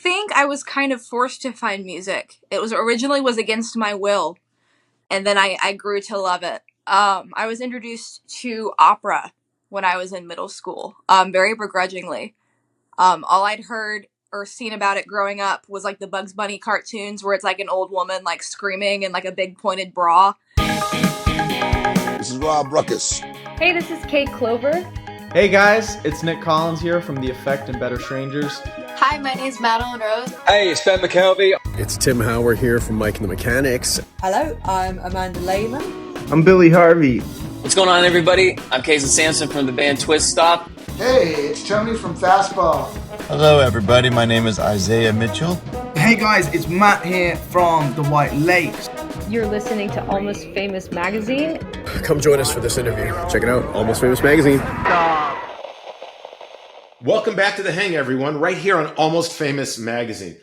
think I was kind of forced to find music. It was originally was against my will, and then I grew to love it. I was introduced to opera when I was in middle school, very begrudgingly. All I'd heard or seen about it growing up was like the Bugs Bunny cartoons where it's like an old woman like screaming in like a big pointed bra. This is Rob Ruckus. Hey, this is Kate Clover. Hey guys, it's Nick Collins here from The Effect and Better Strangers. Hi, my name is Madeline Rose. Hey, it's Ben McKelvey. It's Tim Howard here from Mike and the Mechanics. Hello, I'm Amanda Lehman. I'm Billy Harvey. What's going on, everybody? I'm Casey Sampson from the band Twist Stop. Hey, it's Tony from Fastball. Hello, everybody. My name is Isaiah Mitchell. Hey guys, it's Matt here from the White Lakes. You're listening to Almost Famous Magazine. Come join us for this interview. Check it out, Almost Famous Magazine. Welcome back to The Hang, everyone, right here on Almost Famous Magazine.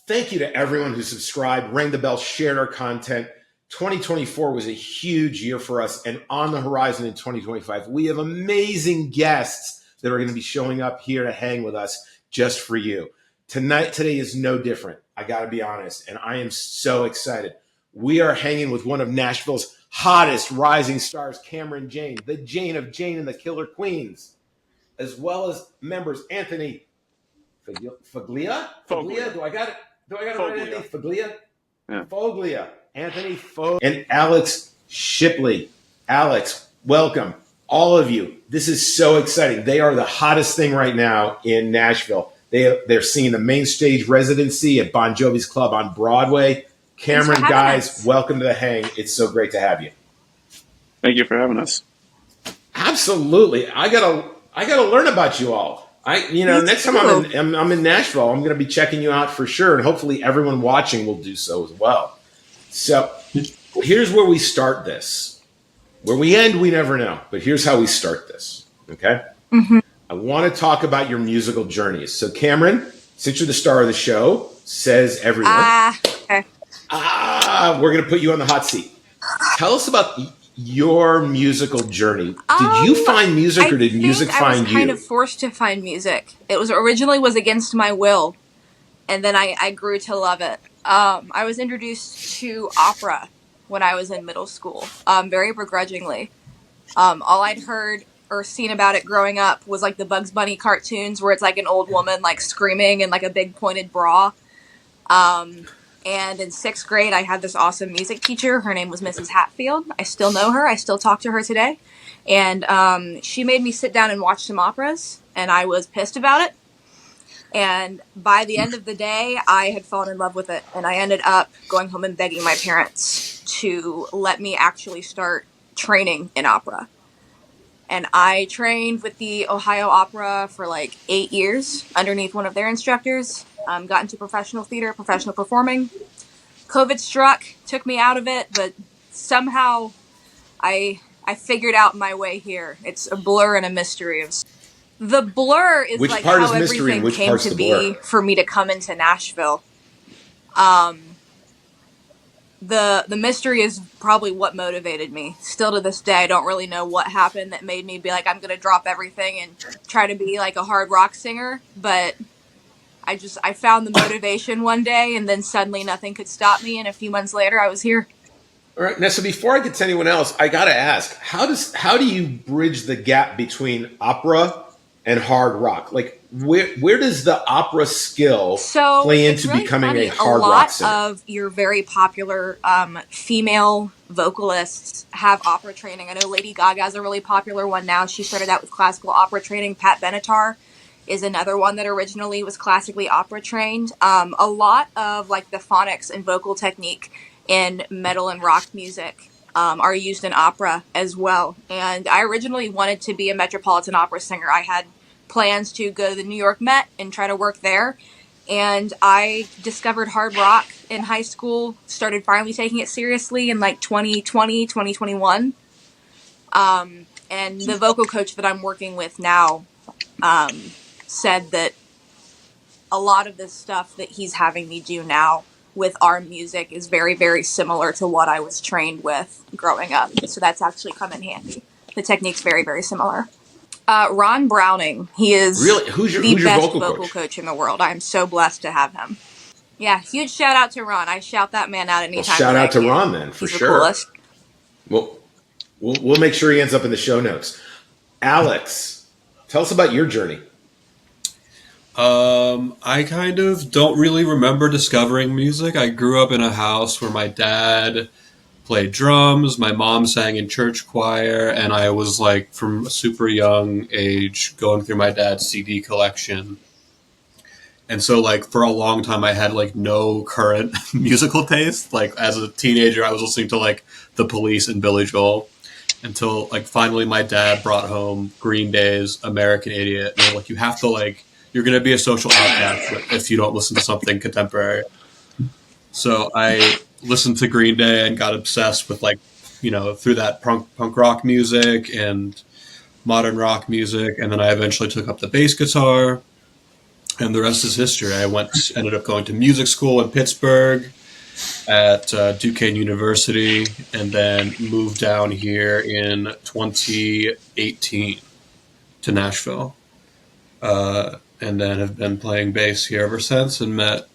Thank you to everyone who subscribed, rang the bell, shared our content. 2024 was a huge year for us, and on the horizon in 2025, we have amazing guests that are going to be showing up here to hang with us just for you. Today is no different, I got to be honest, and I am so excited. We are hanging with one of Nashville's hottest rising stars, Kameron Jane, the Jane of Jane and the Killer Queens, as well as members Anthony Foglia? Do I got it right, Anthony Foglia? Yeah. Foglia. Anthony Foglia. And Alex Shipley. Alex, welcome. All of you. This is so exciting. They are the hottest thing right now in Nashville. They're singing the main stage residency at Bon Jovi's Club on Broadway. Kameron, guys, welcome to The Hang. It's so great to have you. Thank you for having us. Absolutely. I gotta learn about you all. Next time I'm in Nashville, I'm gonna be checking you out for sure, and hopefully everyone watching will do so as well. So here's where we start this. Where we end, we never know, but here's how we start this. Okay? Mm-hmm. I want to talk about your musical journeys. So Kameron, since you're the star of the show, says everyone. Okay. We're gonna put you on the hot seat. Tell us about your musical journey. Did you find music, or did music find you? I was kind of forced to find music. It was originally was against my will, and then I grew to love it. I was introduced to opera when I was in middle school, very begrudgingly. All I'd heard or seen about it growing up was like the Bugs Bunny cartoons where it's like an old woman like screaming in like a big pointed bra. And in 6th grade, I had this awesome music teacher. Her name was Mrs. Hatfield. I still know her. I still talk to her today. And she made me sit down and watch some operas, and I was pissed about it. And by the end of the day, I had fallen in love with it, and I ended up going home and begging my parents to let me actually start training in opera. And I trained with the Ohio Opera for like 8 years underneath one of their instructors. Got into professional theater, professional performing. COVID struck, took me out of it, but somehow I figured out my way here. It's a blur and a mystery. The blur is like how everything came to be for me to come into Nashville. The mystery is probably what motivated me. Still to this day, I don't really know what happened that made me be like, I'm going to drop everything and try to be like a hard rock singer. But I found the motivation one day, and then suddenly nothing could stop me. And a few months later, I was here. All right. Now, so before I get to anyone else, I got to ask, how do you bridge the gap between opera and hard rock? Like, where does the opera skill play into really becoming a hard rock singer? A lot of your very popular female vocalists have opera training. I know Lady Gaga is a really popular one now. She started out with classical opera training. Pat Benatar is another one that originally was classically opera trained. A lot of like the phonics and vocal technique in metal and rock music are used in opera as well. And I originally wanted to be a Metropolitan Opera singer. I had plans to go to the New York Met and try to work there. And I discovered hard rock in high school, started finally taking it seriously in like 2020, 2021. And the vocal coach that I'm working with now said that a lot of the stuff that he's having me do now with our music is very, very similar to what I was trained with growing up. So that's actually come in handy. The technique's very, very similar. Ron Browning. He is really who's your best vocal coach in the world. I'm so blessed to have him. Yeah, huge shout out to Ron. I shout that man out anytime. Well, shout out to Ron then, for He's sure. The coolest. Well, we'll make sure he ends up in the show notes. Alex, tell us about your journey. I kind of don't really remember discovering music. I grew up in a house where my dad played drums, my mom sang in church choir, and I was like from a super young age going through my dad's CD collection. And so like for a long time I had like no current musical taste. Like as a teenager I was listening to like The Police and Billy Joel until like finally my dad brought home Green Day's American Idiot. And like you have to like you're going to be a social outcast if you don't listen to something contemporary. So I listened to Green Day and got obsessed with like, you know, through that punk rock music and modern rock music. And then I eventually took up the bass guitar and the rest is history. I ended up going to music school in Pittsburgh at Duquesne University and then moved down here in 2018 to Nashville. And then have been playing bass here ever since and met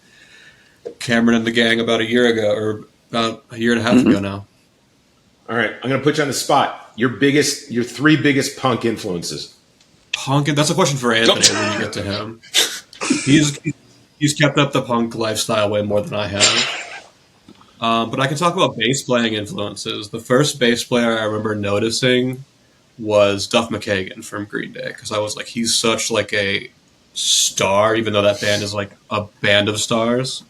Kameron and the gang about a year ago, or about a year and a half ago now. All right, I'm going to put you on the spot. Your three biggest punk influences. Punk? That's a question for Anthony when you get to him. He's kept up the punk lifestyle way more than I have. But I can talk about bass playing influences. The first bass player I remember noticing was Duff McKagan from Green Day, because I was like, he's such like a star, even though that band is like a band of stars.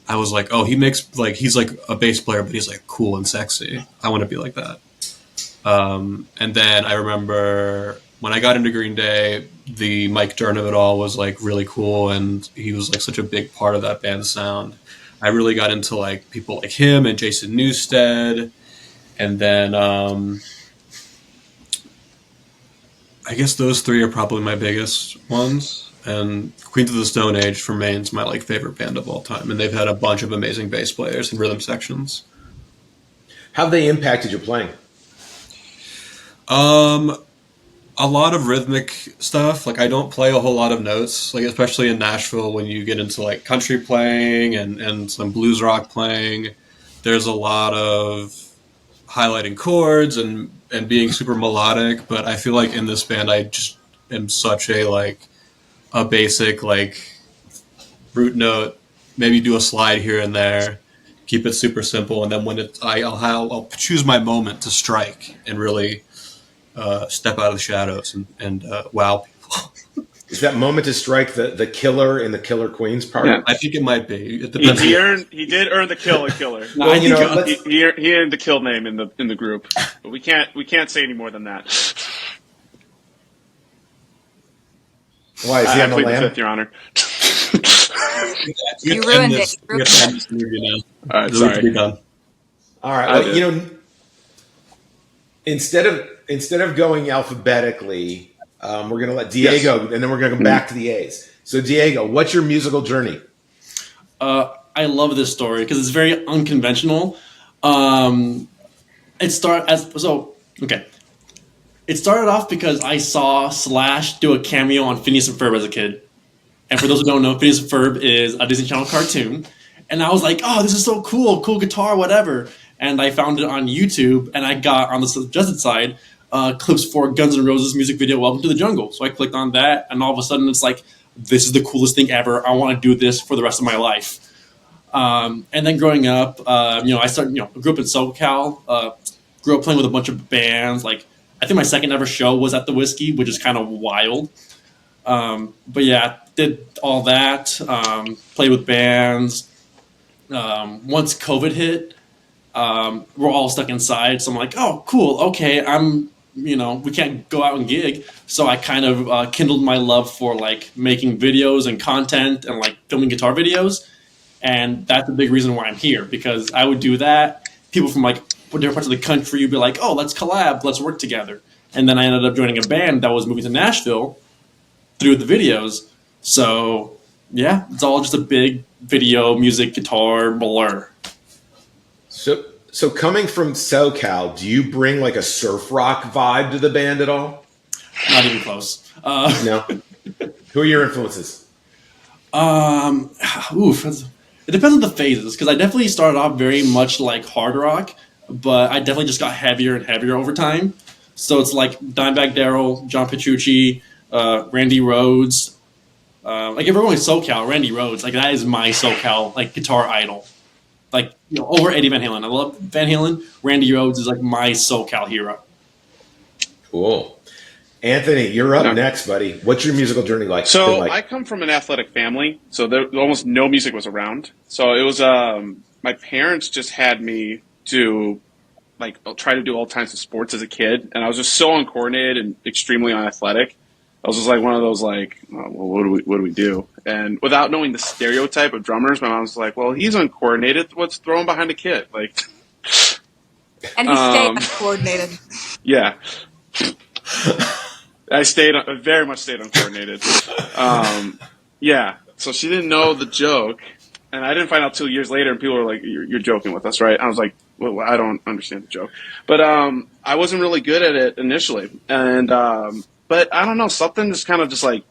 I was like, oh, he's like a bass player, but he's like cool and sexy. I want to be like that. And then I remember when I got into Green Day, the Mike Dirnt of it all was like really cool, and he was like such a big part of that band's sound. I really got into like people like him and Jason Newsted, and then I guess those three are probably my biggest ones. And Queens of the Stone Age remains my like favorite band of all time, and they've had a bunch of amazing bass players and rhythm sections. How have they impacted your playing? A lot of rhythmic stuff. Like I don't play a whole lot of notes, like especially in Nashville when you get into like country playing and some blues rock playing. There's a lot of highlighting chords and being super melodic, but I feel like in this band I just am such a basic like root note, maybe do a slide here and there, keep it super simple, and then when I'll choose my moment to strike and really step out of the shadows and wow people. Is that moment to strike the killer in the Killer Queens part? Yeah. I think it might be. It depends. He did earn the killer. Well, he earned the kill name in the group, but we can't say any more than that. Why is he on the plead lamb? the fifth, Your Honor. You ruined it. All right, sorry. All right. Well, you know, instead of going alphabetically, we're going to let Diego, and then we're going to go back to the A's. So, Diego, what's your musical journey? I love this story because it's very unconventional. It started off because I saw Slash do a cameo on Phineas and Ferb as a kid. And for those who don't know, Phineas and Ferb is a Disney Channel cartoon. And I was like, oh, this is so cool guitar, whatever. And I found it on YouTube, and I got, on the suggested side, clips for Guns N' Roses music video, Welcome to the Jungle. So I clicked on that, and all of a sudden it's like, this is the coolest thing ever. I want to do this for the rest of my life. And then growing up, I grew up in SoCal, grew up playing with a bunch of bands. Like, I think my second ever show was at the Whiskey, which is kind of wild. But yeah, did all that, played with bands. Once COVID hit, we're all stuck inside. So I'm like, oh, cool. Okay. We can't go out and gig. So I kind of kindled my love for like making videos and content and like filming guitar videos. And that's a big reason why I'm here, because I would do that. People from like different parts of the country would be like, oh, let's collab, let's work together. And then I ended up joining a band that was moving to Nashville through the videos. So yeah, it's all just a big video, music, guitar blur. So coming from SoCal, do you bring like a surf rock vibe to the band at all? Not even close. No. Who are your influences? It depends on the phases, because I definitely started off very much like hard rock, but I definitely just got heavier and heavier over time. So it's like Dimebag Darrell, John Petrucci, Randy Rhoads. Like if we're going SoCal, Randy Rhoads, like that is my SoCal like guitar idol. Like over Eddie Van Halen. I love Van Halen. Randy Rhoads is like my SoCal hero. Cool. Anthony, you're up next, buddy. What's your musical journey like? So I come from an athletic family, so there almost no music was around. So it was my parents just had me do try to do all kinds of sports as a kid, and I was just so uncoordinated and extremely unathletic. I was just like one of those what do we do? And without knowing the stereotype of drummers, my mom was like, well, he's uncoordinated. Let's throw him behind a kid. And he stayed uncoordinated. Yeah. I very much stayed uncoordinated. Yeah. So she didn't know the joke, and I didn't find out 2 years later, and people were like, you're joking with us, right? I was like, well, I don't understand the joke. But I wasn't really good at it initially. And but I don't know, something just kind of just like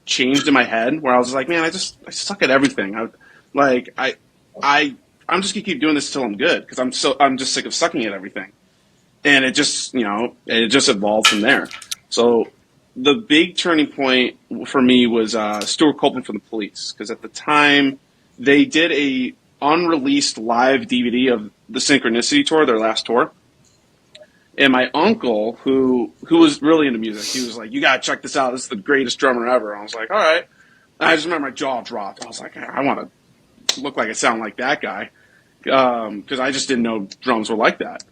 changed in my head where I was just like, man, I suck at everything. I'm just gonna keep doing this till I'm good, because I'm just sick of sucking at everything. And it just evolved from there. So the big turning point for me was Stuart Copeland from the Police, because at the time they did a unreleased live DVD of the Synchronicity tour, their last tour. And my uncle, who was really into music, he was like, you gotta check this out. This is the greatest drummer ever. And I was like, all right. And I just remember my jaw dropped. I was like, I want to look like I sound like that guy, because I just didn't know drums were like that.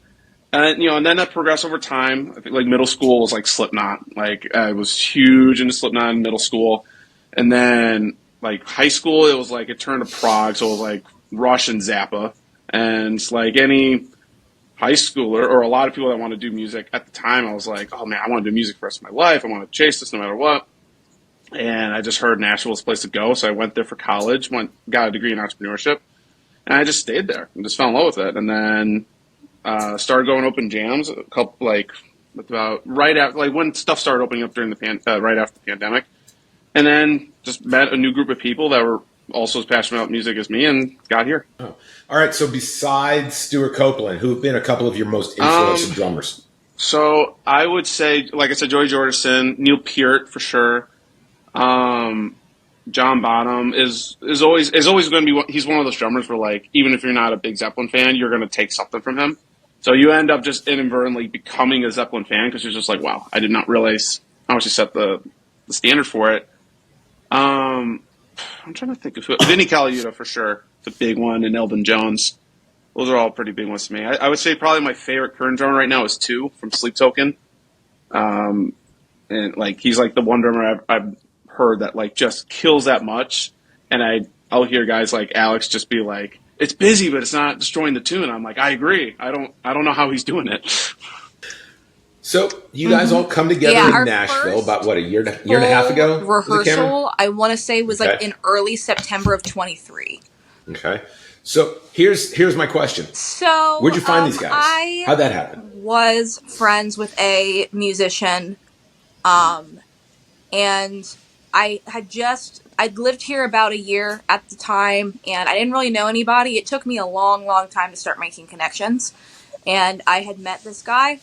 And then that progressed over time. I think middle school was Slipknot. I was huge into Slipknot in middle school, and then high school it was it turned to prog, so it was Rush and Zappa, and any high schooler or a lot of people that want to do music at the time, I was like, oh man, I want to do music for the rest of my life. I want to chase this no matter what. And I just heard Nashville was the place to go, so I went there for college. Got a degree in entrepreneurship, and I just stayed there and just fell in love with it, and then. Started going open jams a couple about right after when stuff started opening up during the right after the pandemic, and then just met a new group of people that were also as passionate about music as me and got here. Oh. All right. So besides Stuart Copeland, who have been a couple of your most influential drummers? So I would say, like I said, Joey Jordison, Neil Peart for sure. John Bonham is always going to be. He's one of those drummers where even if you're not a big Zeppelin fan, you're going to take something from him. So you end up just inadvertently becoming a Zeppelin fan because you're just like, wow, I did not realize how much he set the standard for it. I'm trying to think of who. Vinny Colaiuta for sure, the big one, and Elvin Jones. Those are all pretty big ones to me. I would say probably my favorite current drummer right now is Two from Sleep Token. And he's the one drummer I've heard that just kills that much. And I'll hear guys like Alex just be like, it's busy, but it's not destroying the tune. I'm like, I agree. I don't know how he's doing it. So you guys all come together in Nashville about a year and a half ago? Rehearsal, I want to say was in early September of 23. Okay. So here's my question. So where'd you find these guys? How'd that happen? Was friends with a musician, and I'd lived here about a year at the time, and I didn't really know anybody. It took me a long, long time to start making connections. And I had met this guy,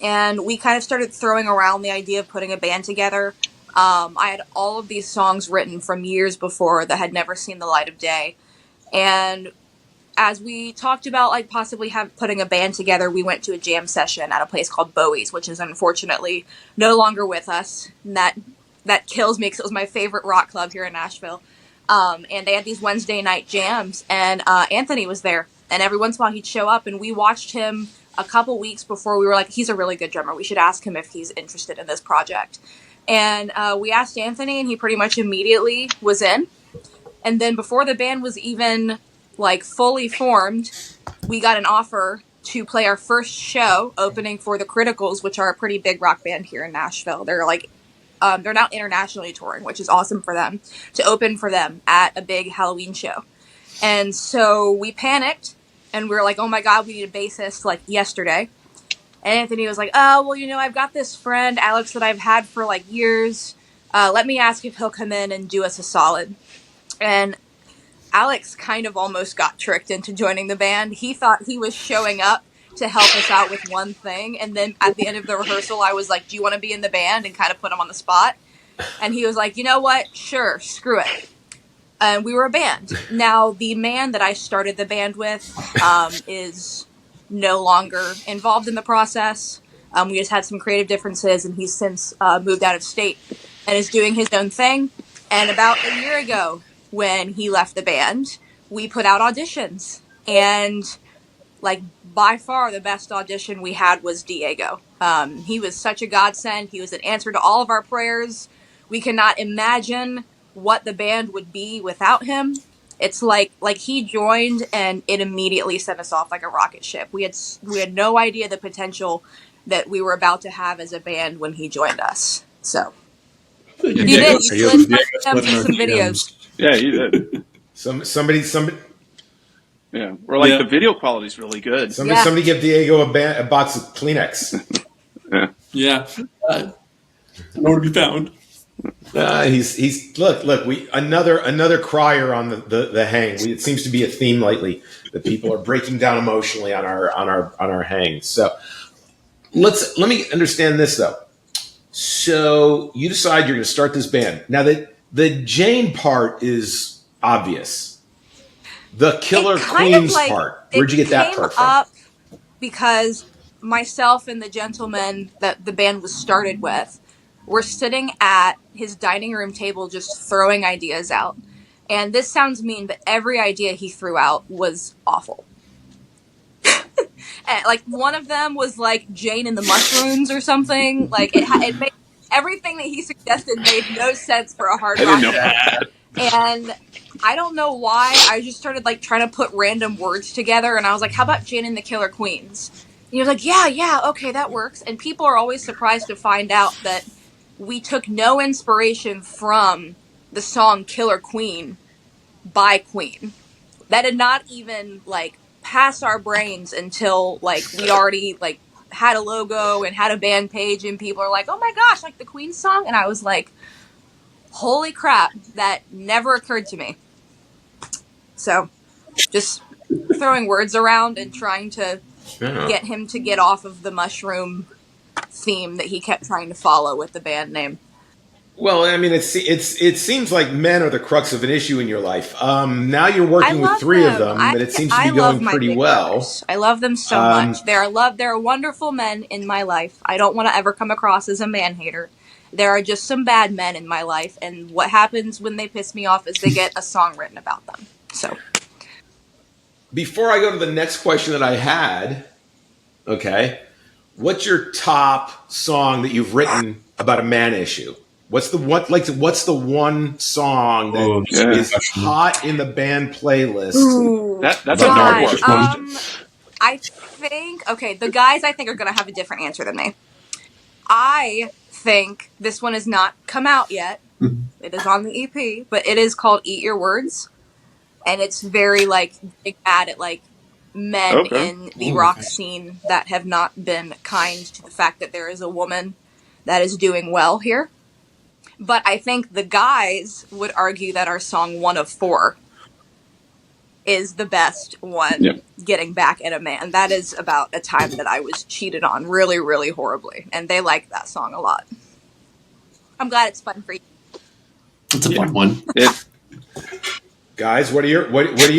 and we kind of started throwing around the idea of putting a band together. I had all of these songs written from years before that had never seen the light of day. And as we talked about possibly putting a band together, we went to a jam session at a place called Bowie's, which is unfortunately no longer with us. And that kills me because it was my favorite rock club here in Nashville. And they had these Wednesday night jams, and Anthony was there. And every once in a while he'd show up, and we watched him a couple weeks before. We were like, he's a really good drummer. We should ask him if he's interested in this project. And we asked Anthony, and he pretty much immediately was in. And then before the band was even fully formed, we got an offer to play our first show opening for the Criticals, which are a pretty big rock band here in Nashville. They're now internationally touring, which is awesome for them, to open for them at a big Halloween show. And so we panicked, and we were like, oh my God, we need a bassist yesterday. And Anthony was like, oh, well, I've got this friend, Alex, that I've had for like years. Let me ask if he'll come in and do us a solid. And Alex kind of almost got tricked into joining the band. He thought he was showing up to help us out with one thing. And then at the end of the rehearsal, I was like, do you want to be in the band? And kind of put him on the spot. And he was like, you know what? Sure, screw it. And we were a band. Now, the man that I started the band with is no longer involved in the process. We just had some creative differences, and he's since moved out of state and is doing his own thing. And about a year ago, when he left the band, we put out auditions. And, like, by far the best audition we had was Diego. He was such a godsend. He was an answer to all of our prayers. We cannot imagine what the band would be without him. It's like he joined and it immediately sent us off like a rocket ship. We had no idea the potential that we were about to have as a band when he joined us. So you did. You slid some videos. Yeah, you did. Somebody. Yeah, or like the video quality is really good. Somebody give Diego a box of Kleenex. Yeah. Nowhere to be found. He's look. We another crier on the hang. It seems to be a theme lately that people are breaking down emotionally on our hang. So let me understand this though. So you decide you're going to start this band. Now the Jane part is obvious. The Killer Queens part. Where'd you get that part from? Up because myself and the gentleman that the band was started with were sitting at his dining room table just throwing ideas out. And this sounds mean, but every idea he threw out was awful. And, like, one of them was like Jane and the Mushrooms or something. Like, it made everything that he suggested made no sense for a hard rock band. And I don't know why. I just started like trying to put random words together, and I was like, "How about Jane and the Killer Queens?" And he was like, "Yeah, okay, that works." And people are always surprised to find out that we took no inspiration from the song Killer Queen by Queen. That did not even, like, pass our brains until, like, we already, like, had a logo and had a band page, and people are like, oh my gosh, like the Queen song? And I was like, holy crap, that never occurred to me. So, just throwing words around and trying to get him to get off of the mushroom theme that he kept trying to follow with the band name. Well, I mean, it seems like men are the crux of an issue in your life. Now you're working with three of them, but it seems to be going pretty well. I love them so much. They're wonderful men in my life. I don't want to ever come across as a man hater. There are just some bad men in my life, and what happens when they piss me off is they get a song written about them. So, before I go to the next question that I had, okay, what's your top song that you've written about a man issue? What's the one song that is hot in the band playlist? Ooh, that's a dark question. I think the guys I think are going to have a different answer than me. I think this one has not come out yet. It is on the EP, but it is called "Eat Your Words," and it's very like big mad at like men in the rock scene that have not been kind to the fact that there is a woman that is doing well here. But I think the guys would argue that our song "One of Four" is the best one, getting back at a man. That is about a time that I was cheated on really, really horribly, and they like that song a lot. I'm glad it's fun for you. It's a fun one. Guys, what do you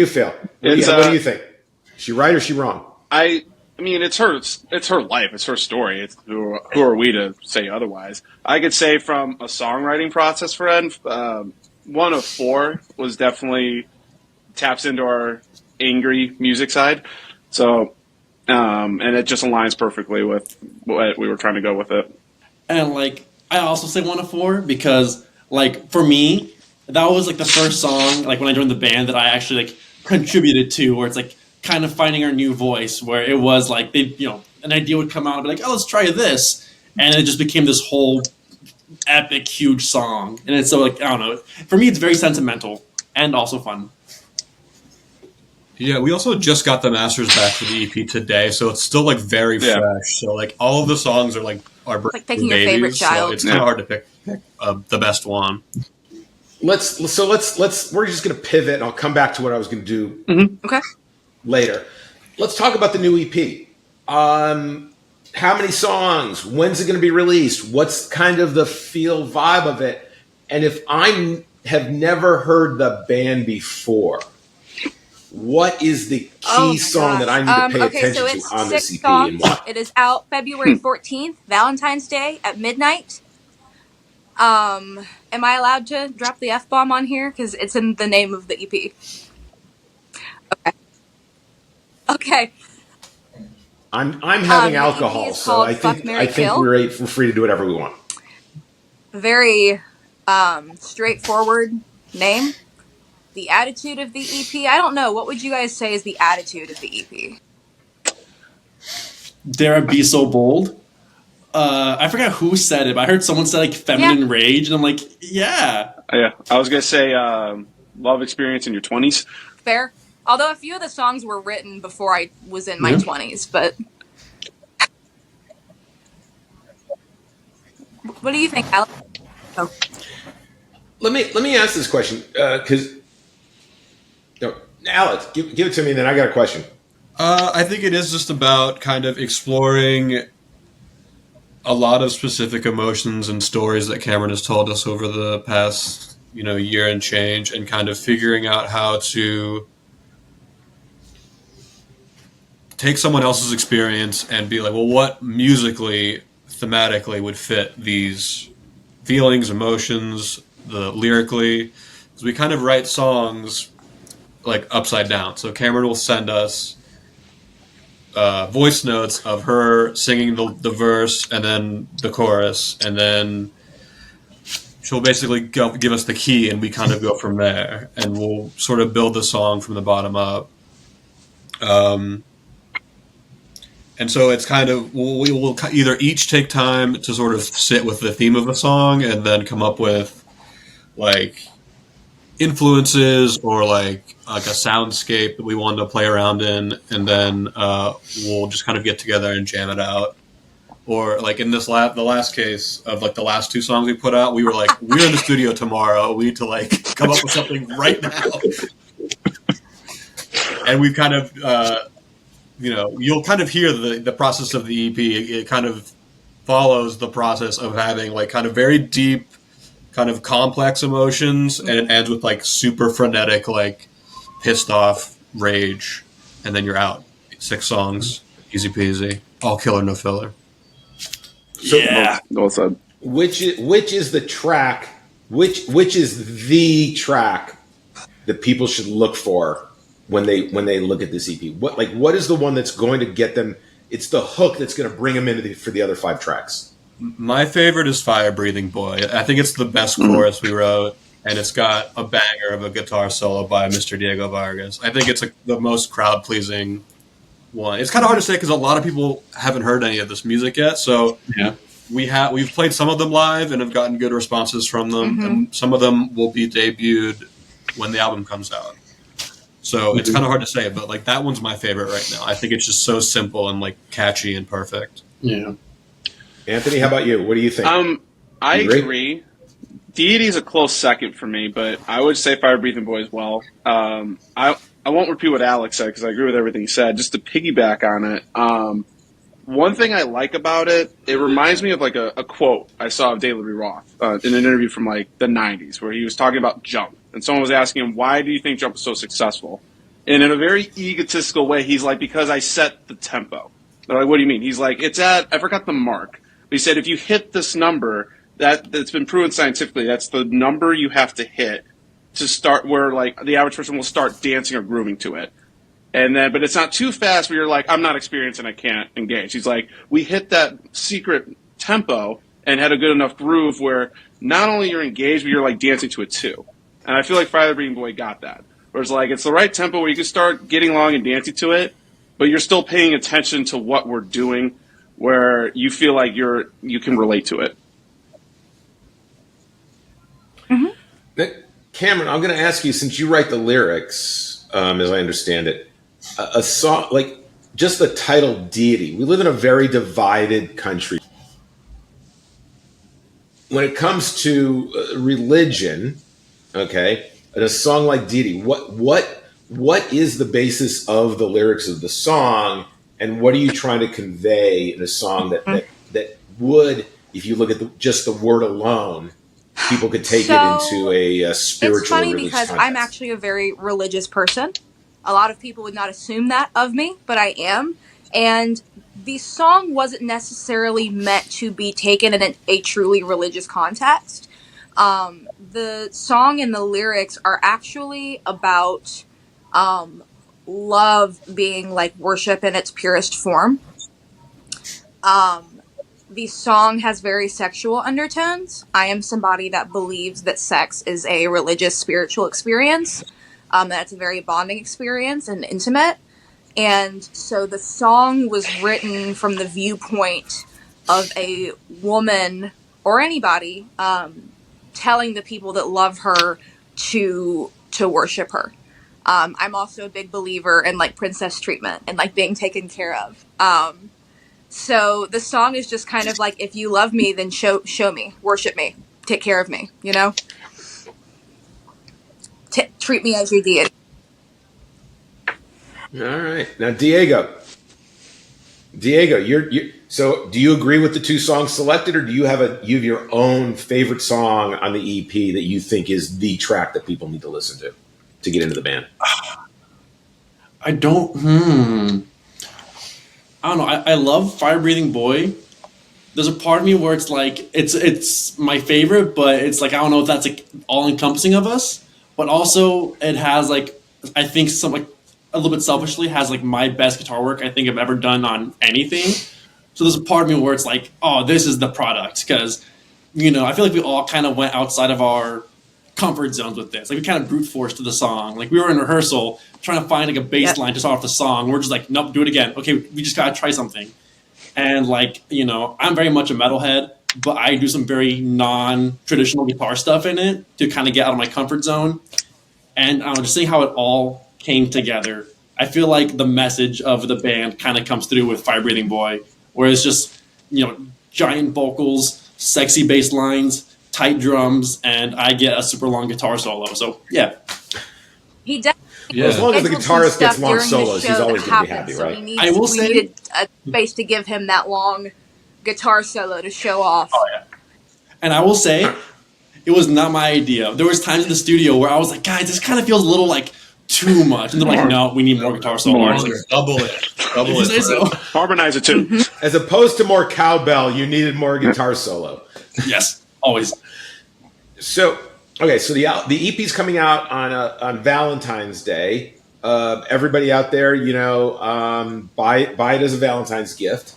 feel? What do you think? Is she right or is she wrong? I mean, it's her life. It's her story. Who are we to say otherwise? I could say from a songwriting process for Ed, "One of Four" was definitely taps into our angry music side. So, and it just aligns perfectly with what we were trying to go with it. And like, I also say "One of Four" because, like, for me, that was like the first song, like when I joined the band, that I actually like contributed to, where it's like kind of finding our new voice, where it was like an idea would come out and be like, oh, let's try this, and it just became this whole epic, huge song. And it's so like, I don't know, for me, it's very sentimental and also fun. Yeah, we also just got the masters back for the EP today, so it's still like very fresh. So like all of the songs are like our like picking your favorite child. So it's kind of hard to pick the best one. Let's we're just gonna pivot, and I'll come back to what I was gonna do Okay. later. Let's talk about the new EP. How many songs? When's it gonna be released? What's kind of the feel vibe of it? And if I have never heard the band before, what is the key song that I need to pay attention to on this EP? And why? It is out February 14th, Valentine's Day at midnight. Am I allowed to drop the F-bomb on here? Because it's in the name of the EP. Okay. I'm having alcohol, so I think we're free to do whatever we want. Very straightforward name. The attitude of the EP. I don't know. What would you guys say is the attitude of the EP? Dare I be so bold? I forgot who said it, but I heard someone say like feminine rage, and I'm like, yeah. Yeah, I was gonna say love experience in your 20s. Fair. Although a few of the songs were written before I was in my 20s, but what do you think, Alex? Oh. Let me ask this question because Alex, give it to me, and then I got a question. I think it is just about kind of exploring a lot of specific emotions and stories that Kameron has told us over the past, year and change, and kind of figuring out how to take someone else's experience and be like, well, what musically, thematically would fit these feelings, emotions, lyrically? Because we kind of write songs like upside down. So Kameron will send us voice notes of her singing the verse and then the chorus, and then she'll basically give us the key, and we kind of go from there, and we'll sort of build the song from the bottom up. And so it's kind of, we will either each take time to sort of sit with the theme of the song and then come up with like influences or like a soundscape that we wanted to play around in, and then we'll just kind of get together and jam it out. Or like in this the last case of like the last two songs we put out, we were like, we're in the studio tomorrow, we need to like come up with something right now. And we've kind of you'll kind of hear the process of the EP. It kind of follows the process of having like kind of very deep, kind of complex emotions, and it ends with like super frenetic, like pissed off rage, and then you're out. 6 songs, easy peasy, all killer, no filler. So, well said. Which is the track? Which is the track that people should look for when they look at this EP? What is the one that's going to get them? It's the hook that's going to bring them into for the other 5 tracks. My favorite is Fire Breathing Boy. I think it's the best chorus we wrote, and it's got a banger of a guitar solo by Mr. Diego Vargas. I think it's the most crowd-pleasing one. It's kind of hard to say because a lot of people haven't heard any of this music yet, so we've played some of them live and have gotten good responses from them, and some of them will be debuted when the album comes out. So it's kind of hard to say, but like that one's my favorite right now. I think it's just so simple and like catchy and perfect. Yeah. Anthony, how about you? What do you think? I agree. Deity is a close second for me, but I would say Fire Breathing Boy as well. I won't repeat what Alex said because I agree with everything he said. Just to piggyback on it, one thing I like about it, it reminds me of like a quote I saw of David Lee Roth in an interview from like the 90s where he was talking about Jump. And someone was asking him, why do you think Jump is so successful? And in a very egotistical way, he's like, because I set the tempo. They're like, what do you mean? He's like, I forgot the mark. But he said, if you hit this number, that's been proven scientifically, that's the number you have to hit to start where like the average person will start dancing or grooving to it. But it's not too fast where you're like, I'm not experienced and I can't engage. He's like, we hit that secret tempo and had a good enough groove where not only you're engaged, but you're like dancing to it too. And I feel like Fire Breathing Boy got that. Where it's like, it's the right tempo where you can start getting along and dancing to it, but you're still paying attention to what we're doing, where you feel like you can relate to it. Kameron, I'm going to ask you, since you write the lyrics, as I understand it. A song like just the title "Deity." We live in a very divided country. When it comes to religion, okay, and a song like "Deity," what is the basis of the lyrics of the song, and what are you trying to convey in a song that would, if you look at just the word alone, people could take it into a spiritual. It's funny because context. I'm actually a very religious person. A lot of people would not assume that of me, but I am. And the song wasn't necessarily meant to be taken in a truly religious context. The song and the lyrics are actually about love being like worship in its purest form. The song has very sexual undertones. I am somebody that believes that sex is a religious, spiritual experience. That it's a very bonding experience and intimate. And so the song was written from the viewpoint of a woman or anybody telling the people that love her to worship her. I'm also a big believer in like princess treatment and like being taken care of. So the song is just kind of like, if you love me, then show me, worship me, take care of me, you know? Treat me as your deity. All right. Now, Diego, so do you agree with the two songs selected, or do you have your own favorite song on the EP that you think is the track that people need to listen to get into the band? I don't know. I love Fire Breathing Boy. There's a part of me where it's like it's my favorite, but it's like I don't know if that's like all encompassing of us. But also it has like, I think some like a little bit selfishly has like my best guitar work I think I've ever done on anything. So there's a part of me where it's like, oh, this is the product, because you know I feel like we all kind of went outside of our comfort zones with this. Like we kind of brute forced to the song. Like we were in rehearsal trying to find like a bass line just off the song. We're just like, nope, do it again. Okay, we just gotta try something. And like, you know, I'm very much a metalhead, but I do some very non-traditional guitar stuff in it to kind of get out of my comfort zone. And just seeing how it all came together, I feel like the message of the band kind of comes through with Fire Breathing Boy, where it's just, you know, giant vocals, sexy bass lines, tight drums, and I get a super long guitar solo. So, yeah. He definitely. Yeah. As long as the guitarist gets long solos, he's always going to be happy, right? So we needed a space to give him that long guitar solo to show off. Oh, yeah. And I will say, it was not my idea. There was times in the studio where I was like, guys, this kind of feels a little like too much. And they're like, no, we need more guitar solos. Like, double it. So. Harmonize it too. Mm-hmm. As opposed to more cowbell, you needed more guitar solo. Yes, always. So, okay, so the EP's coming out on Valentine's Day. Everybody out there, you know, buy it as a Valentine's gift.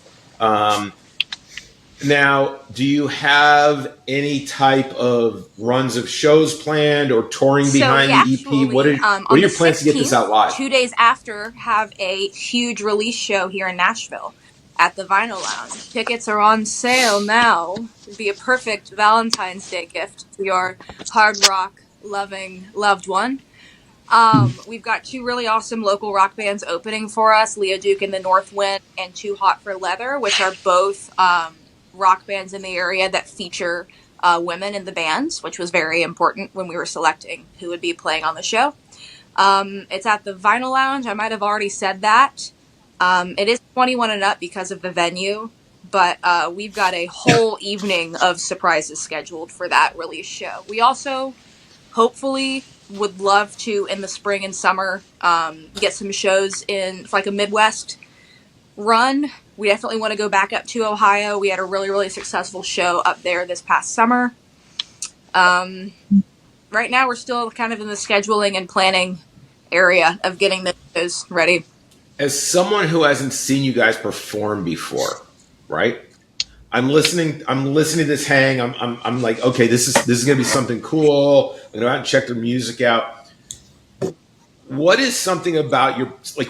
Now, do you have any type of runs of shows planned or touring behind the EP? What are your plans to get this out live? 2 days after, have a huge release show here in Nashville at the Vinyl Lounge. Tickets are on sale now. It'd be a perfect Valentine's Day gift to your hard rock loving loved one. We've got two really awesome local rock bands opening for us, Leo Duke and the North Wind and Too Hot for Leather, which are both rock bands in the area that feature women in the bands, which was very important when we were selecting who would be playing on the show. It's at the Vinyl Lounge. I might have already said that. It is 21 and up because of the venue, but we've got a whole evening of surprises scheduled for that release show. We also hopefully would love to, in the spring and summer, get some shows in like a Midwest run. We definitely want to go back up to Ohio. We had a really, really successful show up there this past summer. Right now, we're still kind of in the scheduling and planning area of getting the shows ready. As someone who hasn't seen you guys perform before, right? I'm listening to this hang. I'm like, okay, this is gonna be something cool. I'm gonna go out and check their music out. What is something about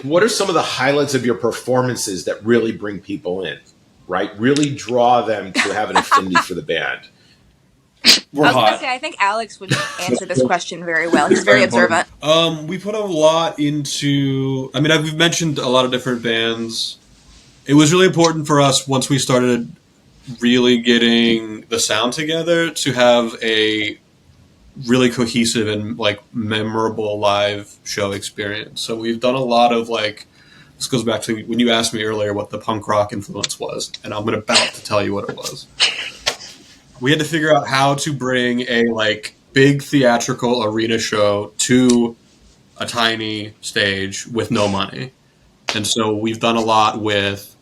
what are some of the highlights of your performances that really bring people in, right? Really draw them to have an affinity for the band? We're I was gonna hot. say, I think Alex would answer this question very well. He's very observant. We put a lot into. I mean, we've mentioned a lot of different bands. It was really important for us once we started really getting the sound together to have a really cohesive and like memorable live show experience. So we've done a lot of like. This goes back to when you asked me earlier what the punk rock influence was, and I'm about to tell you what it was. We had to figure out how to bring a like big theatrical arena show to a tiny stage with no money. And so we've done a lot with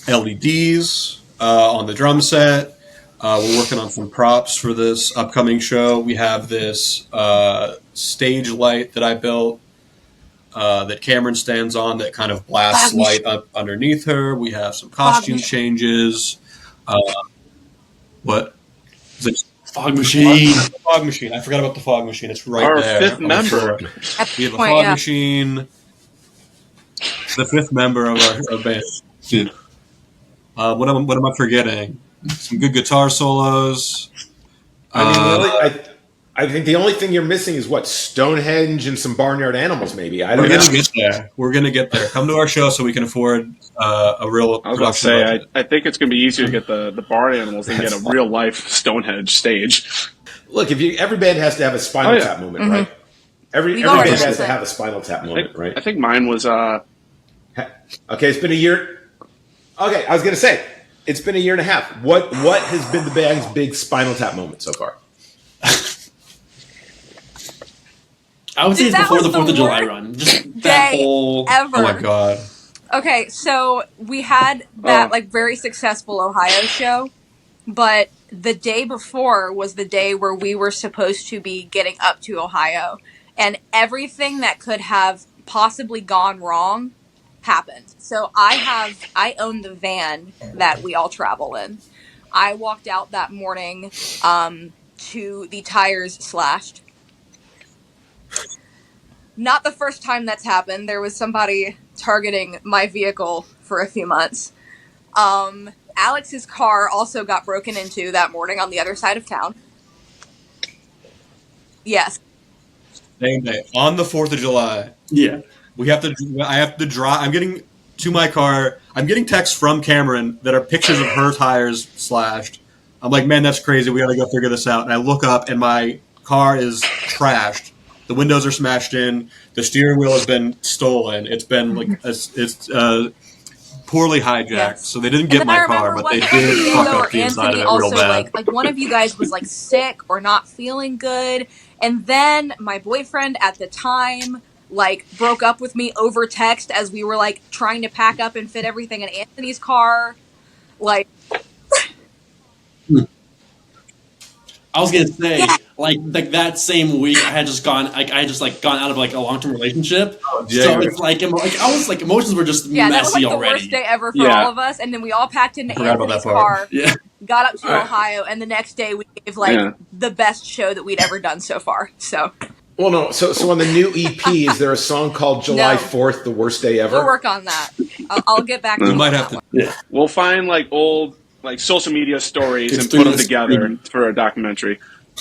LEDs on the drum set. We're working on some props for this upcoming show. We have this stage light that I built that Kameron stands on that kind of blasts light up underneath her. We have some costume changes. What? Is it? Fog machine. Fog machine. I forgot about the fog machine. It's right Our there. fifth member. We have a fog machine. The fifth member of our band. Yeah. What am I forgetting? Some good guitar solos. I think the only thing you're missing is what, Stonehenge and some barnyard animals, maybe. We're gonna get there. We're gonna get there. Come to our show so we can afford a real. I was about to say, I think it's going to be easier to get the barn animals than get a real life Stonehenge stage. Look, every band has to have a Spinal Tap moment, right? Every band has to have a Spinal Tap moment, right? I think mine was. Okay, it's been a year. Okay, I was going to say it's been a year and a half. What has been the band's big Spinal Tap moment so far? I would say it's before the 4th of July run. Just that whole ever. Oh my god. Okay, so we had that like very successful Ohio show, but the day before was the day where we were supposed to be getting up to Ohio, and everything that could have possibly gone wrong happened. So I own the van that we all travel in. I walked out that morning to the tires slashed. Not the first time that's happened. There was somebody targeting my vehicle for a few months. Alex's car also got broken into that morning on the other side of town. Yes. Same day. On the 4th of July. Yeah. I have to drive. I'm getting to my car. I'm getting texts from Kameron that are pictures of her tires slashed. I'm like, man, that's crazy. We got to go figure this out. And I look up and my car is trashed. The windows are smashed in. The steering wheel has been stolen. It's been like it's poorly hijacked. Yes. So they didn't get my car, but they did fuck up the inside of it real bad. Like one of you guys was like sick or not feeling good, and then my boyfriend at the time like broke up with me over text as we were like trying to pack up and fit everything in Anthony's car. Like, I was gonna say, like that same week, I had just gone out of like a long term relationship. So it's like I was like emotions were just messy that was like the already. worst day ever for all of us. And then we all packed into Anthony's car, got up to Ohio, and the next day we gave like the best show that we'd ever done so far. So. Well, no. So on the new EP, is there a song called July 4th, the worst day ever? We'll work on that. I'll get back to you. We might have to. Yeah. We'll find like old like social media stories and put them together for a documentary.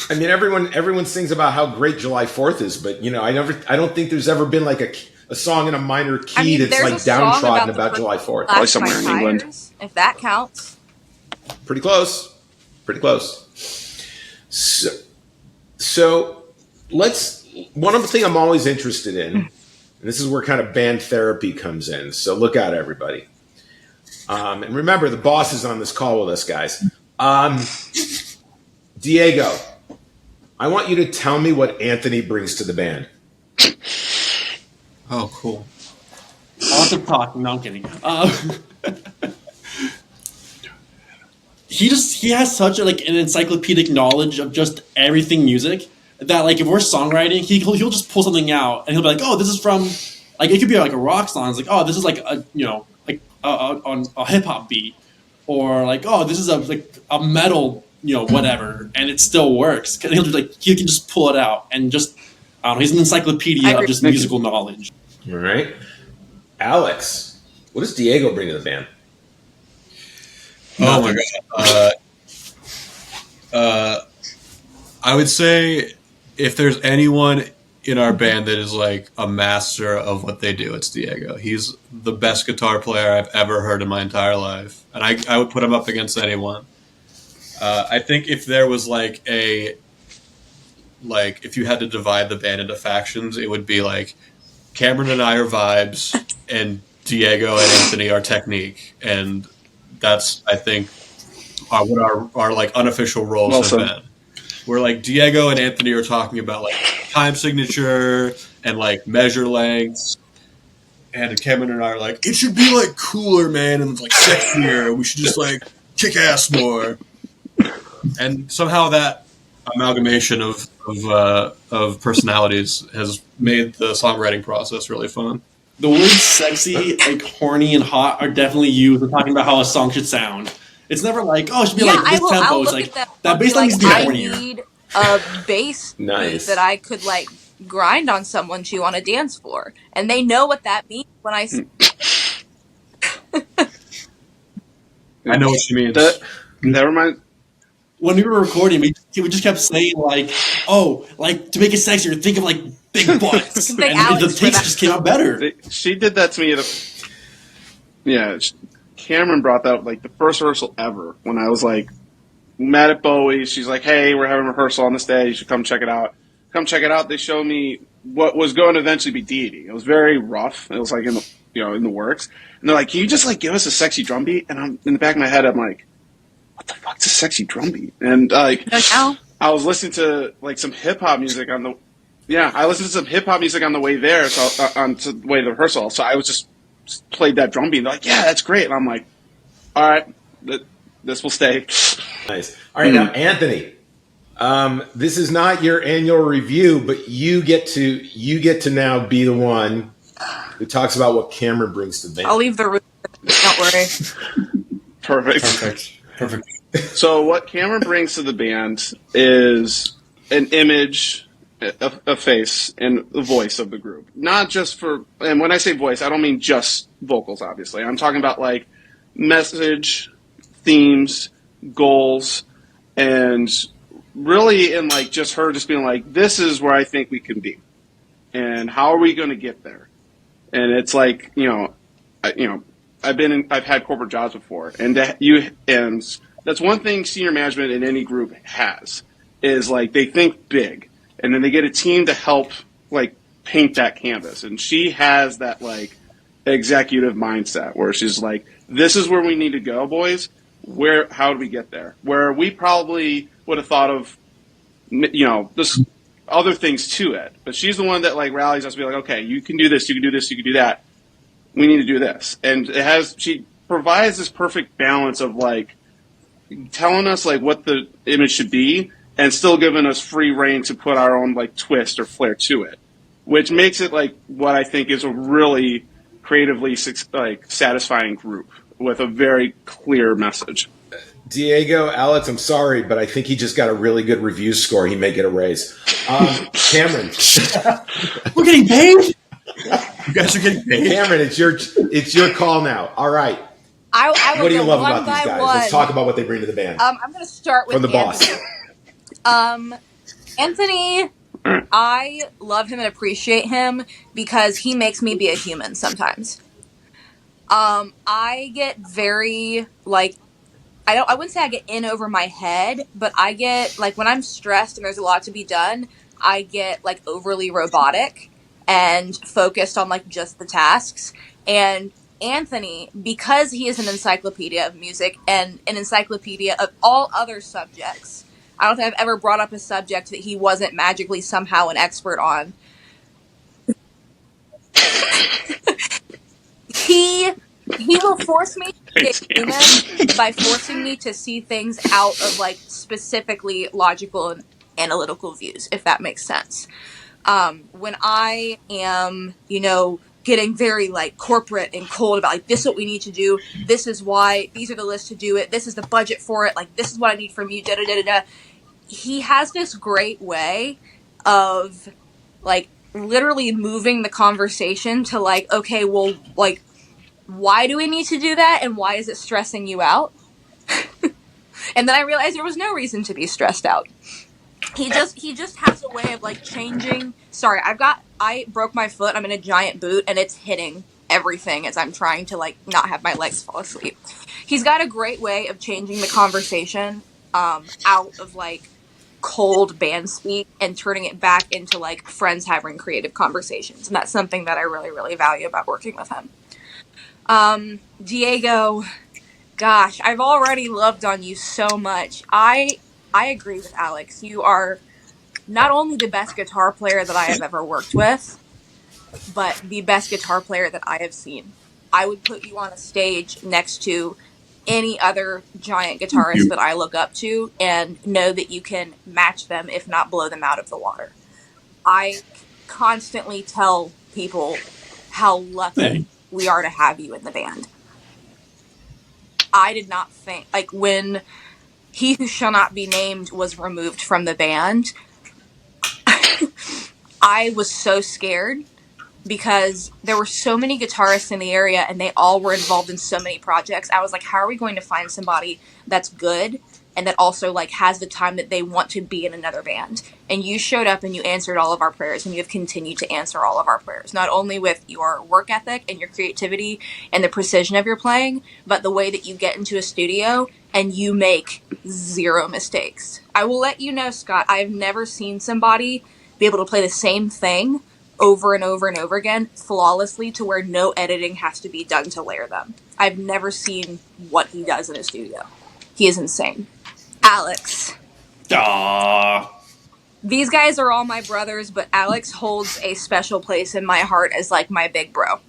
I mean, everyone sings about how great July 4th is, but I don't think there's ever been like a song in a minor key that's like downtrodden about July 4th. Probably somewhere in England, if that counts. Pretty close. So one other thing I'm always interested in, and this is where kind of band therapy comes in. So look out, everybody. And remember, the boss is on this call with us, guys. Diego, I want you to tell me what Anthony brings to the band. Oh, cool. Lots of talk. No, I'm kidding. He has such an encyclopedic knowledge of just everything music that like if we're songwriting, he'll just pull something out and he'll be like, oh, this is from like it could be like a rock song. It's like, oh, this is like a on a hip hop beat, or like, oh, this is a metal, whatever, and it still works. And he'll he can just pull it out and just I don't know. He's an encyclopedia of just musical knowledge. All right, Alex, what does Diego bring to the band? Oh my god. I would say if there's anyone in our band that is like a master of what they do, it's Diego. He's the best guitar player I've ever heard in my entire life, and I would put him up against anyone. I think if there was if you had to divide the band into factions, it would be like Kameron and I are vibes, and Diego and Anthony are technique, and that's, I think, what our like unofficial roles have been. Where like Diego and Anthony are talking about like time signature and like measure lengths, and Cameron and I are like, it should be like cooler, man, and like sexier. We should just like kick ass more. And somehow that amalgamation of personalities has made the songwriting process really fun. The words sexy, like horny and hot are definitely used when talking about how a song should sound. It's never like, oh, it should be like this tempo. It's like that bass line needs to be hornier. I need a bass beat that I could like grind on someone to on a dance floor, and they know what that means when I. I know what you mean. Never mind. When we were recording, we just kept saying like, oh, like to make it sexier, think of like big butts, and the takes just came out better. She did that to me Cameron brought that up like the first rehearsal ever when I was like mad at Bowie. She's like, hey, we're having a rehearsal on this day. You should come check it out. Come check it out. They showed me what was going to eventually be Deity. It was very rough. It was like in the works. And they're like, can you just like give us a sexy drum beat? And I'm in the back of my head, I'm like, what the fuck's a sexy drum beat? And I was listening to like some hip hop music on the way there, so on to the way to the rehearsal. So I was just played that drum beat, and they're like, yeah, that's great. And I'm like, all right, this will stay. Nice. All right, now Anthony, this is not your annual review, but you get to now be the one who talks about what Cameron brings to the band. I'll leave the room. Don't worry. Perfect. So what Cameron brings to the band is an image, a face, and the voice of the group. Not just and when I say voice, I don't mean just vocals, obviously. I'm talking about like message, themes, goals, and really in like just her just being like, this is where I think we can be. And how are we going to get there? And it's like, I've had corporate jobs before, and that's one thing senior management in any group has, is like they think big, and then they get a team to help like paint that canvas. And she has that like executive mindset where she's like, this is where we need to go, boys. How do we get there? Where we probably would have thought of, this other things to it, but she's the one that like rallies us to be like, okay, you can do this, you can do this, you can do that. We need to do this. And she provides this perfect balance of like telling us like what the image should be and still giving us free reign to put our own like twist or flair to it, which makes it like what I think is a really creatively like satisfying group with a very clear message. Diego, Alex, I'm sorry, but I think he just got a really good review score. He may get a raise. Cameron. We're getting paid? You guys are getting paid? Cameron, it's your call now. All right. What do you love about these guys? Let's talk about what they bring to the band. I'm going to start with from the Anthony. boss. Anthony, I love him and appreciate him because he makes me be a human sometimes. I get very like, I wouldn't say I get in over my head, but I get like when I'm stressed and there's a lot to be done, I get like overly robotic and focused on like just the tasks. And Anthony, because he is an encyclopedia of music and an encyclopedia of all other subjects, I don't think I've ever brought up a subject that he wasn't magically somehow an expert on. He will force me to get human by forcing me to see things out of like specifically logical and analytical views, if that makes sense. When I am, getting very like corporate and cold about like, this is what we need to do, this is why, these are the lists to do it, this is the budget for it, like this is what I need from you, da da da da. He has this great way of like literally moving the conversation to like, okay, well, like, why do we need to do that, and why is it stressing you out? And then I realized there was no reason to be stressed out. he just has a way of like changing. Sorry, I broke my foot. I'm in a giant boot and it's hitting everything as I'm trying to like not have my legs fall asleep. He's got a great way of changing the conversation out of like cold band speak and turning it back into like friends having creative conversations, and that's something that I really, really value about working with him. Diego, gosh, I've already loved on you so much. I agree with Alex. You are not only the best guitar player that I have ever worked with, but the best guitar player that I have seen. I would put you on a stage next to any other giant guitarist that I look up to and know that you can match them, if not blow them out of the water. I constantly tell people how lucky we are to have you in the band. I did not think, like, when He Who Shall Not Be Named was removed from the band, I was so scared because there were so many guitarists in the area and they all were involved in so many projects. I was like, how are we going to find somebody that's good and that also like has the time that they want to be in another band? And you showed up and you answered all of our prayers, and you have continued to answer all of our prayers, not only with your work ethic and your creativity and the precision of your playing, but the way that you get into a studio and you make zero mistakes. I will let you know, Scott, I've never seen somebody be able to play the same thing over and over and over again flawlessly to where no editing has to be done to layer them. I've never seen what he does in a studio. He is insane. Alex. These guys are all my brothers, but Alex holds a special place in my heart as like my big bro.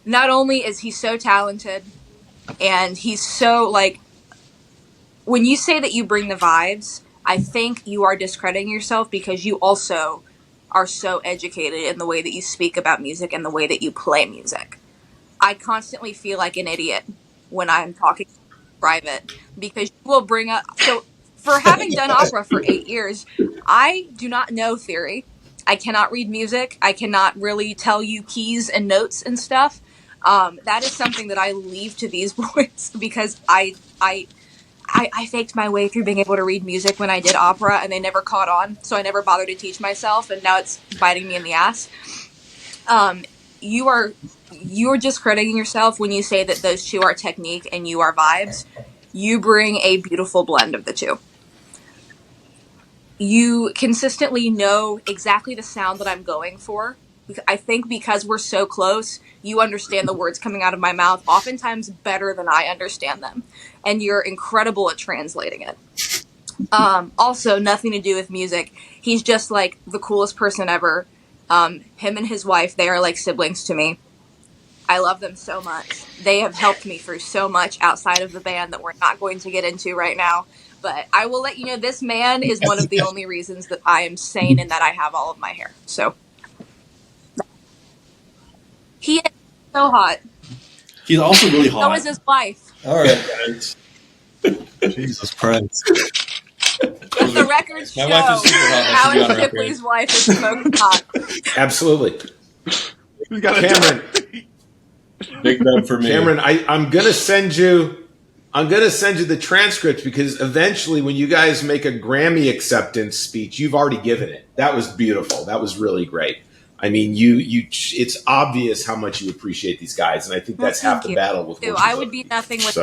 Not only is he so talented and he's so like, when you say that you bring the vibes, I think you are discrediting yourself because you also are so educated in the way that you speak about music and the way that you play music. I constantly feel like an idiot when I'm talking private because you will bring up, so for having done opera for 8 years, I do not know theory. I cannot read music. I cannot really tell you keys and notes and stuff. That is something that I leave to these boys because I faked my way through being able to read music when I did opera, and they never caught on, so I never bothered to teach myself, and now it's biting me in the ass. You are just crediting yourself when you say that those two are technique and you are vibes. You bring a beautiful blend of the two. You consistently know exactly the sound that I'm going for. I think because we're so close, you understand the words coming out of my mouth oftentimes better than I understand them. And you're incredible at translating it. Also, nothing to do with music. He's just like the coolest person ever. Him and his wife, they are like siblings to me. I love them so much. They have helped me through so much outside of the band that we're not going to get into right now. But I will let you know, this man is one of the only reasons that I am sane and that I have all of my hair. So he is so hot. He's also really hot. So is his wife. All right, guys. Jesus Christ. But the records show Alex Shipley's wife is smoking hot. Absolutely. Cameron. Big dub for me. Cameron, I'm gonna send you the transcript because eventually when you guys make a Grammy acceptance speech, you've already given it. That was beautiful. That was really great. I mean, it's obvious how much you appreciate these guys, and I think that's half the battle with what I would be nothing with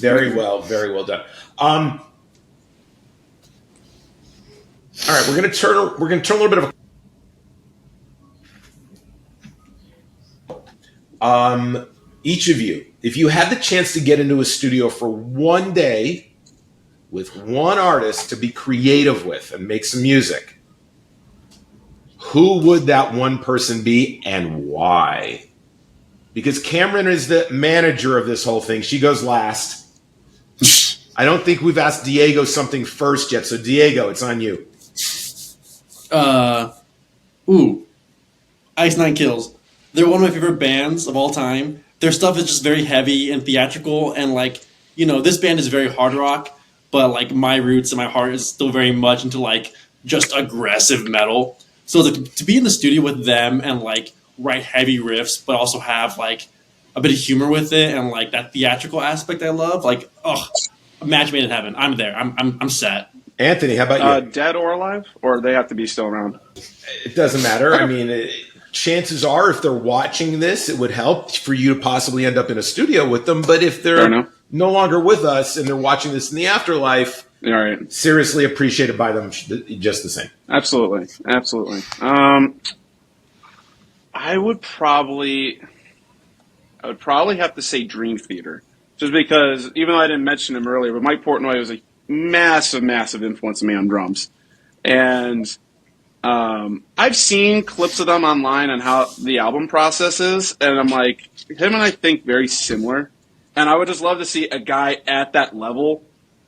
very well done. All right, we're gonna turn a little bit of each of you, if you had the chance to get into a studio for one day with one artist to be creative with and make some music, who would that one person be and why? Because Cameron is the manager of this whole thing. She goes last. I don't think we've asked Diego something first yet. So Diego, it's on you. Ice Nine Kills. They're one of my favorite bands of all time. Their stuff is just very heavy and theatrical, and like, you know, this band is very hard rock, but like my roots and my heart is still very much into like just aggressive metal. So to be in the studio with them and like write heavy riffs, but also have like a bit of humor with it and like that theatrical aspect I love, like, match made in heaven. I'm there. I'm set. Anthony, how about you? Dead or alive, or they have to be still around? It doesn't matter. I mean, chances are, if they're watching this, it would help for you to possibly end up in a studio with them. But if they're no longer with us and they're watching this in the afterlife, all right, seriously appreciated by them just the same. Absolutely. I would probably have to say Dream Theater, just because, even though I didn't mention him earlier, but Mike Portnoy was a massive influence on me on drums. And I've seen clips of them online on how the album process is, and I'm like, him and I think very similar. And I would just love to see a guy at that level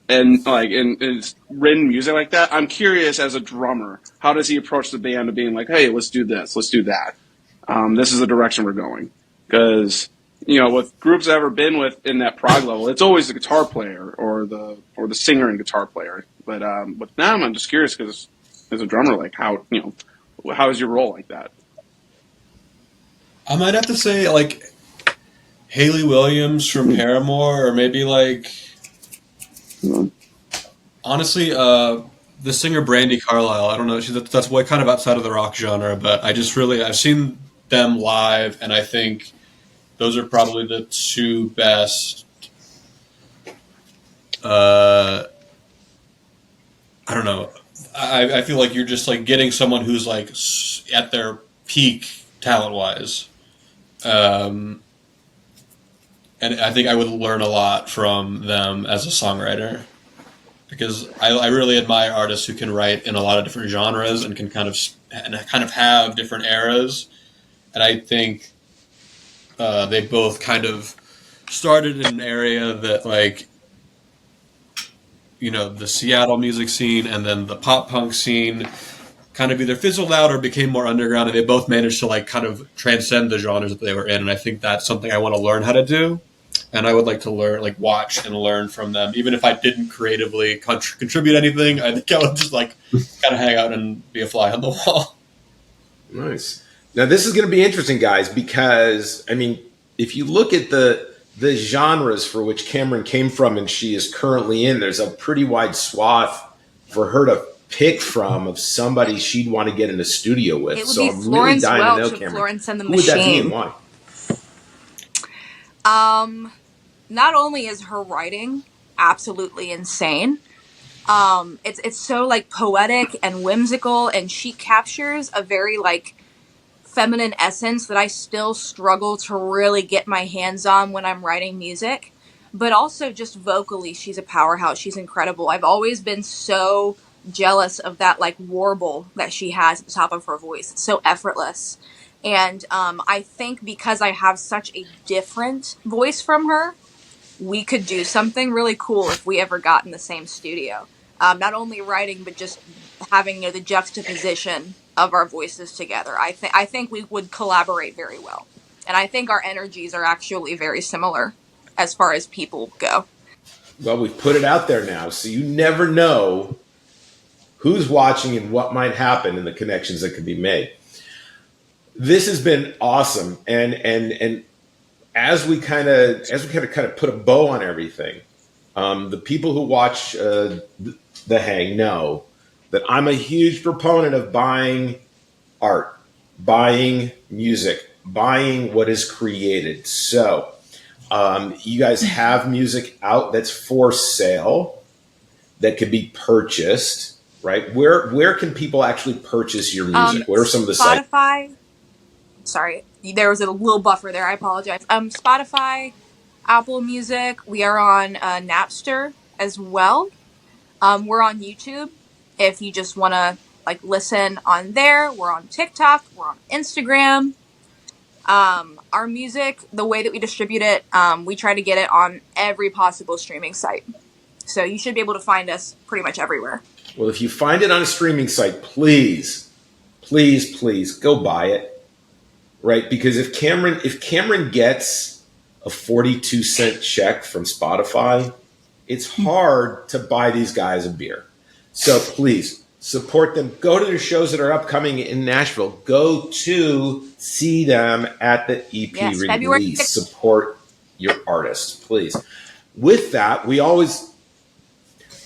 and like in written music like that. I'm curious, as a drummer, how does he approach the band of being like, hey, let's do this, let's do that. This is the direction we're going. Because, with groups I've ever been with in that prog level, it's always the guitar player or the singer and guitar player. But with them, I'm just curious, because as a drummer, like how is your role like that? I might have to say like Hayley Williams from Paramore, or maybe like honestly, the singer Brandi Carlile. I don't know. That's way kind of outside of the rock genre, but I've seen them live, and I think those are probably the two best. I don't know. I feel like you're just like getting someone who's like at their peak talent wise, and I think I would learn a lot from them as a songwriter, because I really admire artists who can write in a lot of different genres and can kind of have different eras. And I think they both kind of started in an area that, like, the Seattle music scene and then the pop punk scene kind of either fizzled out or became more underground, and they both managed to like kind of transcend the genres that they were in. And I think that's something I want to learn how to do. And I would like to watch and learn from them. Even if I didn't creatively contribute anything, I think I would just like kind of hang out and be a fly on the wall. Nice. Now, this is going to be interesting, guys, because, I mean, if you look at the genres for which Kameron came from and she is currently in, there's a pretty wide swath for her to pick from of somebody she'd want to get in a studio with. It would so be I'm Florence really dying to know, Welch of Kameron. Florence and the Who would that be and Machine. why? Not only is her writing absolutely insane, it's so like poetic and whimsical, and she captures a very like feminine essence that I still struggle to really get my hands on when I'm writing music. But also just vocally, she's a powerhouse. She's incredible. I've always been so jealous of that like warble that she has at the top of her voice. It's so effortless. And I think because I have such a different voice from her, we could do something really cool if we ever got in the same studio. Not only writing, but just having the juxtaposition of our voices together. I think we would collaborate very well. And I think our energies are actually very similar as far as people go. Well, we've put it out there now, so you never know who's watching and what might happen and the connections that could be made. This has been awesome, and as we kind of put a bow on everything, the people who watch the Hang know that I'm a huge proponent of buying art, buying music, buying what is created. So you guys have music out that's for sale that could be purchased, right? Where can people actually purchase your music? What are some of the sites? Spotify. Sorry, there was a little buffer there. I apologize. Spotify, Apple Music. We are on Napster as well. We're on YouTube. If you just want to like listen on there, we're on TikTok. We're on Instagram. Our music, the way that we distribute it, we try to get it on every possible streaming site. So you should be able to find us pretty much everywhere. Well, if you find it on a streaming site, please go buy it. Right? Because if Kameron gets a 42-cent check from Spotify, it's hard to buy these guys a beer. So please support them. Go to their shows that are upcoming in Nashville. Go to see them at the EP release. Support your artists, please. With that, we always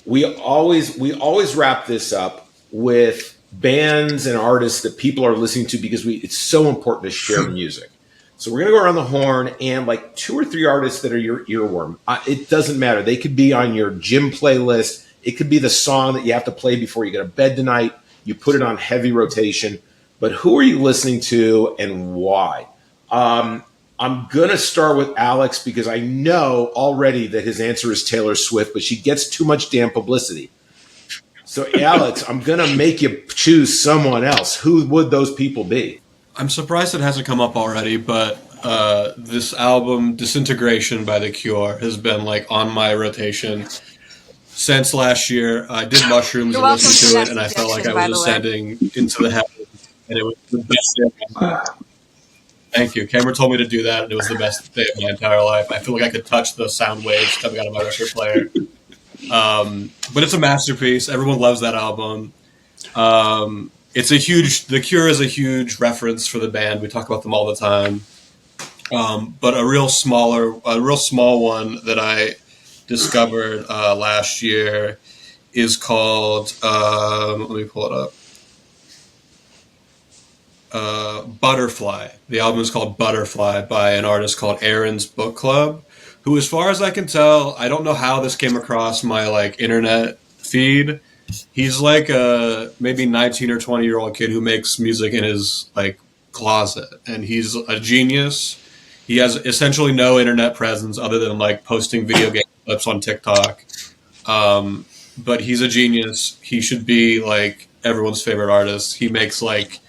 we always wrap this up with bands and artists that people are listening to because it's so important to share music. So we're going to go around the horn and like 2 or 3 artists that are your earworm. It doesn't matter. They could be on your gym playlist. It could be the song that you have to play before you go to bed tonight. You put it on heavy rotation. But who are you listening to and why? I'm going to start with Alex because I know already that his answer is Taylor Swift, but she gets too much damn publicity. So, Alex, I'm going to make you choose someone else. Who would those people be? I'm surprised it hasn't come up already, but this album, Disintegration by The Cure, has been like on my rotation since last year. I did mushrooms and listened to it, and I felt like I was ascending into the heavens, and it was the best day. Thank you. Kameron told me to do that, and it was the best day of my entire life. I feel like I could touch the sound waves coming out of my record player. But it's a masterpiece. Everyone loves that album. The Cure is a huge reference for the band. We talk about them all the time. But a real small one that I discovered last year is called, let me pull it up. Butterfly. The album is called Butterfly by an artist called Aaron's Book Club, who, as far as I can tell, I don't know how this came across my like internet feed. He's like a maybe 19 or 20-year-old kid who makes music in his like closet, and he's a genius. He has essentially no internet presence other than like posting video game clips on TikTok. But he's a genius. He should be like everyone's favorite artist. He makes like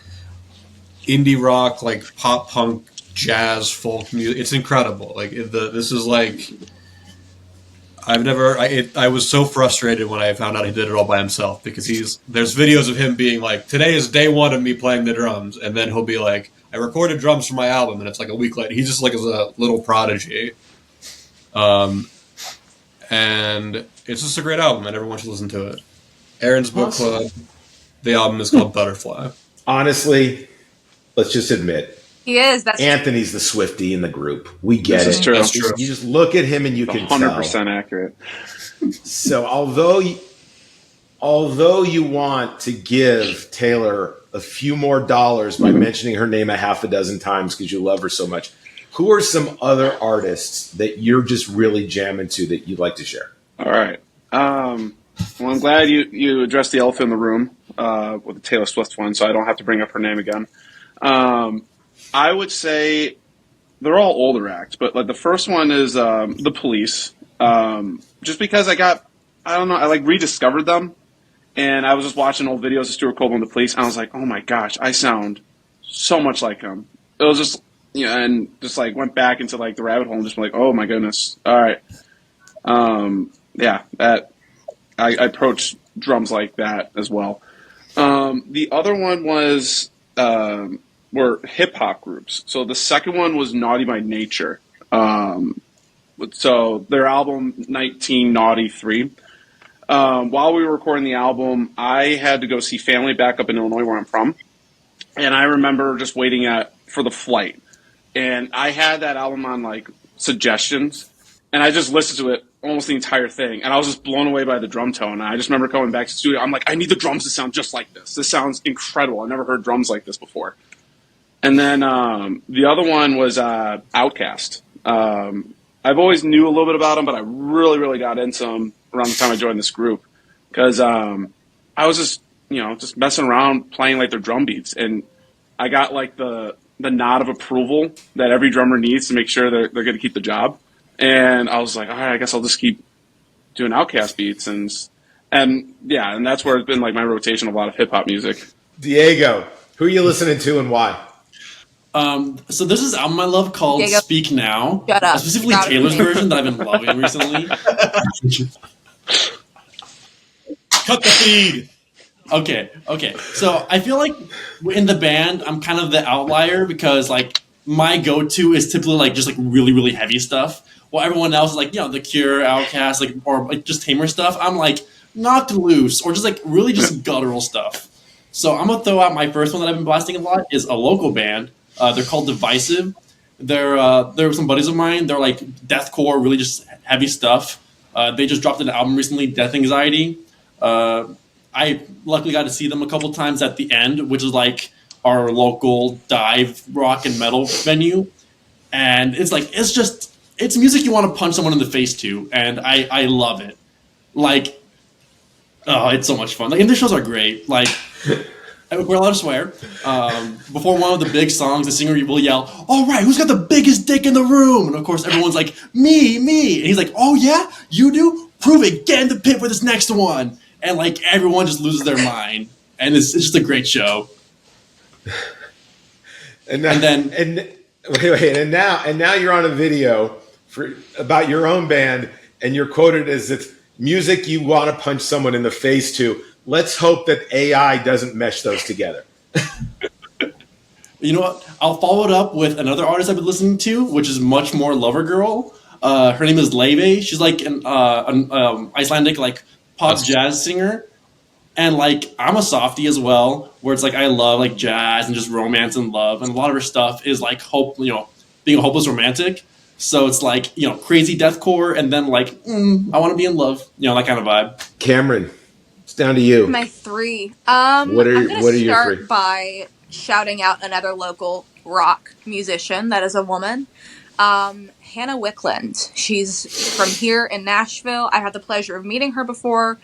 indie rock, like pop punk, jazz, folk music. It's incredible. Like this is like I was so frustrated when I found out he did it all by himself because there's videos of him being like, today is day 1 of me playing the drums, and then he'll be like, I recorded drums for my album, and it's like a week later. He just like is a little prodigy. And it's just a great album, and everyone should listen to it. Aaron's Book Club. The album is called Butterfly. Honestly, let's just admit, he is. Anthony's the Swiftie in the group. We get This it. is true. That's true. You just look at him and you can 100% tell. accurate. So although you want to give Taylor a few more dollars by mentioning her name a half a dozen times because you love her so much, who are some other artists that you're just really jamming to that you'd like to share? All right. Well, I'm glad you addressed the elephant in the room with the Taylor Swift one, so I don't have to bring up her name again. I would say they're all older acts, but like the first one is The Police. Just because I like rediscovered them, and I was just watching old videos of Stuart Copeland and The Police, and I was like, oh my gosh, I sound so much like him. It was just, and just like went back into like the rabbit hole and just like, oh my goodness. All right. That I approach drums like that as well. The other one were hip hop groups. So the second one was Naughty by Nature. So their album 1993. While we were recording the album, I had to go see family back up in Illinois where I'm from. And I remember just waiting for the flight. And I had that album on like suggestions, and I just listened to it almost the entire thing, and I was just blown away by the drum tone. And I just remember coming back to the studio. I'm like, I need the drums to sound just like this. This sounds incredible. I've never heard drums like this before. And then the other one was Outkast. I've always knew a little bit about them, but I really, really got into them around the time I joined this group because I was just messing around playing like their drum beats, and I got like the nod of approval that every drummer needs to make sure they're going to keep the job. And I was like, all right, I guess I'll just keep doing Outkast beats, and that's where it's been like my rotation of a lot of hip hop music. Diego, who are you listening to and why? So there's this album I love called Diego. Speak Now. Shut up. Specifically Taylor's version that I've been loving recently. Cut the feed. Okay. So I feel like in the band, I'm kind of the outlier because like my go-to is typically like just like really, really heavy stuff. While everyone else is like, The Cure, Outkast, like or like just tamer stuff. I'm like Knocked Loose or just like really just guttural stuff. So I'm gonna throw out my first one that I've been blasting a lot is a local band. They're called Divisive. They're some buddies of mine. They're like deathcore, really just heavy stuff. They just dropped an album recently, Death Anxiety. I luckily got to see them a couple times at the End, which is like our local dive rock and metal venue. And it's like, it's music you want to punch someone in the face to. And I love it. Like, oh, it's so much fun. Like, and their shows are great. Like, we're allowed to swear. Before one of the big songs, the singer will yell, "All right, who's got the biggest dick in the room?" And of course, everyone's like, "Me." And he's like, "Oh yeah, you do? Prove it. Get in the pit for this next one." And like everyone just loses their mind, and it's just a great show. And now you're on a video about your own band, and you're quoted as it's music you want to punch someone in the face to. Let's hope that AI doesn't mesh those together. You know what? I'll follow it up with another artist I've been listening to, which is much more Lover Girl. Her name is Leve. She's like an Icelandic like pop jazz singer. And like I'm a softie as well, where it's like I love like jazz and just romance and love, and a lot of her stuff is like hope, being a hopeless romantic. So it's like crazy deathcore, and then like I want to be in love, that kind of vibe. Cameron, it's down to you. My three. What are your three? Start by shouting out another local rock musician that is a woman, Hannah Wickland. She's from here in Nashville. I had the pleasure of meeting her before.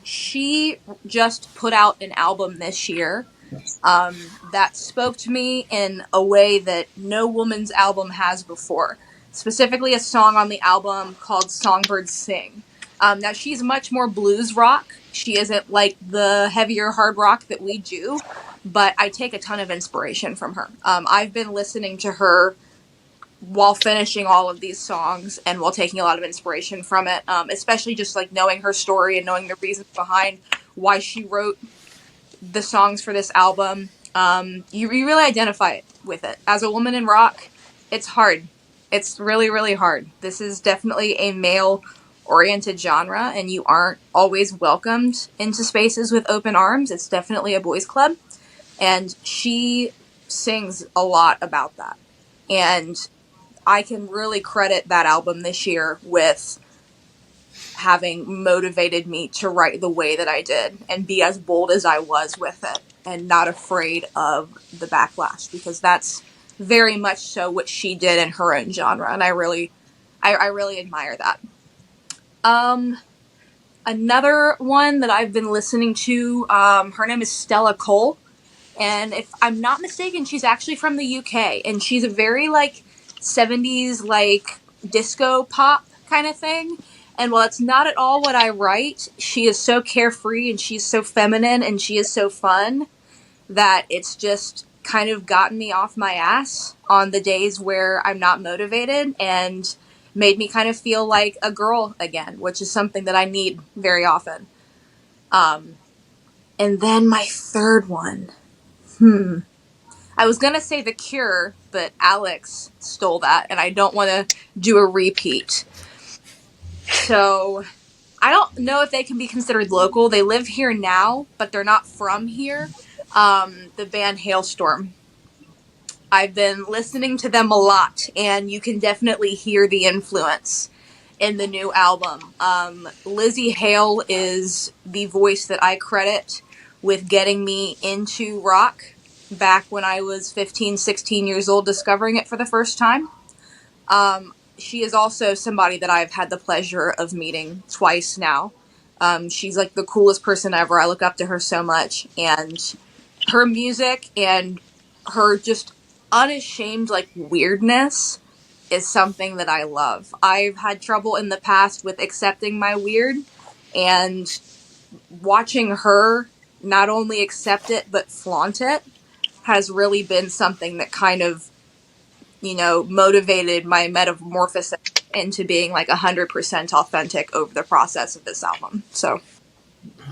She just put out an album this year that spoke to me in a way that no woman's album has before. Specifically a song on the album called Songbirds Sing. Now she's much more blues rock. She isn't like the heavier hard rock that we do, but I take a ton of inspiration from her. I've been listening to her while finishing all of these songs and while taking a lot of inspiration from it, especially just like knowing her story and knowing the reasons behind why she wrote the songs for this album. You really identify with it. As a woman in rock, it's hard. It's really, really hard. This is definitely a male-oriented genre, and you aren't always welcomed into spaces with open arms. It's definitely a boys' club, and she sings a lot about that. And I can really credit that album this year with having motivated me to write the way that I did and be as bold as I was with it and not afraid of the backlash, because that's very much so what she did in her own genre, and I really admire that. Another one that I've been listening to, her name is Stella Cole, and if I'm not mistaken, she's actually from the UK, and she's a very like 70s like disco pop kind of thing. And while it's not at all what I write, she is so carefree and she's so feminine and she is so fun that it's just kind of gotten me off my ass on the days where I'm not motivated and made me kind of feel like a girl again, which is something that I need very often. And then my third one. I was going to say The Cure, but Alex stole that, and I don't want to do a repeat. So I don't know if they can be considered local. They live here now, but they're not from here. The band Hailstorm. I've been listening to them a lot, and you can definitely hear the influence in the new album. Lizzie Hale is the voice that I credit with getting me into rock back when I was 15, 16 years old, discovering it for the first time. She is also somebody that I've had the pleasure of meeting twice now. She's like the coolest person ever. I look up to her so much, and her music and her just unashamed like weirdness is something that I love. I've had trouble in the past with accepting my weird, and watching her not only accept it but flaunt it has really been something that kind of, motivated my metamorphosis into being like 100% authentic over the process of this album. So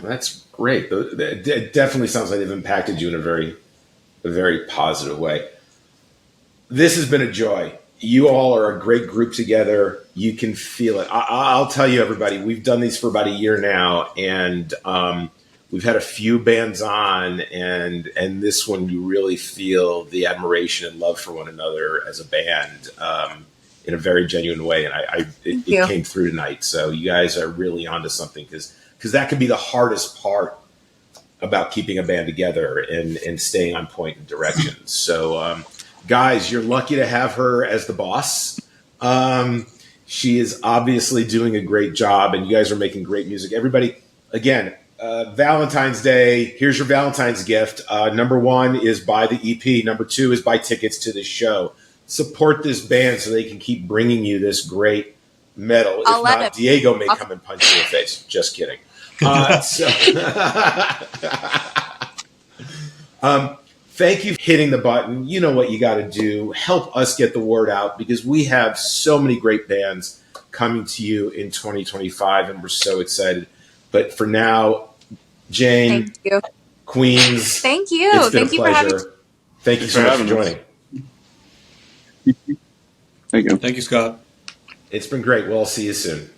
that's great. It definitely sounds like they've impacted you in a very positive way. This has been a joy. You all are a great group together. You can feel it. I'll tell you, everybody, we've done these for about a year now, and we've had a few bands on, and this one you really feel the admiration and love for one another as a band. in a very genuine way, and it came through tonight. So you guys are really onto something, because that can be the hardest part about keeping a band together and staying on point in directions. So guys, you're lucky to have her as the boss. She is obviously doing a great job, and you guys are making great music. Everybody, again, Valentine's Day, here's your Valentine's gift. Number 1 is buy the EP. Number 2 is buy tickets to this show. Support this band so they can keep bringing you this great metal. If not, Diego may come and punch you in the face. Just kidding. Thank you for hitting the button. You know what you got to do. Help us get the word out, because we have so many great bands coming to you in 2025, and we're so excited. But for now, Jane, thank you. Queens, thank you. It's been Thank a you for having pleasure. Thank you so much for joining. Thank you. Thank you, Scott. It's been great. We'll see you soon.